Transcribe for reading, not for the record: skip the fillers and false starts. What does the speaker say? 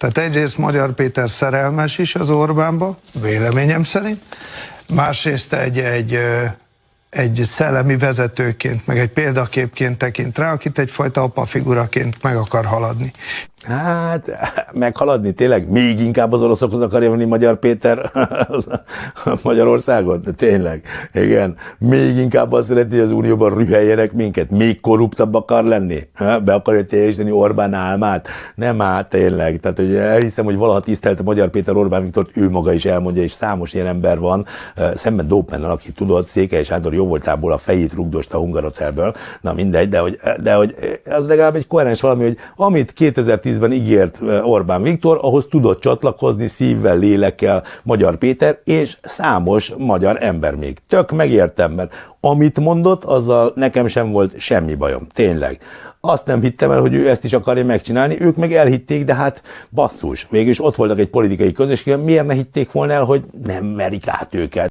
Tehát egyrészt Magyar Péter szerelmes is az Orbánba, véleményem szerint, másrészt egy szellemi vezetőként, meg egy példaképként tekint rá, akit egyfajta apafiguraként meg akar haladni. Hát, meghaladni tényleg? Még inkább az oroszokhoz akarja venni Magyar Péter Magyarországon? Tényleg, igen. Még inkább azt szereti, hogy az Unióban rüheljenek minket. Még korruptabb akar lenni? Be akarja teljesíteni Orbán álmát? Nem, hát tényleg. Tehát, hogy elhiszem, hogy valaha tisztelte Magyar Péter Orbán Viktort, ő maga is elmondja, és számos ilyen ember van, szemben Dópennel, aki tudott, Székely Sándor jóvoltából a fejét rugdosta Hungarocelből. Na mindegy, de hogy az legalább egy koherens valami, hogy amit 2010-ben ígért Orbán Viktor, ahhoz tudott csatlakozni szívvel, lélekkel Magyar Péter, és számos magyar ember még. Tök megértem, mert amit mondott, azzal nekem sem volt semmi bajom. Tényleg. Azt nem hittem el, hogy ő ezt is akarja megcsinálni, ők meg elhitték, de hát basszus. Végülis ott voltak egy politikai közösségben, miért ne hitték volna el, hogy nem merik át őket?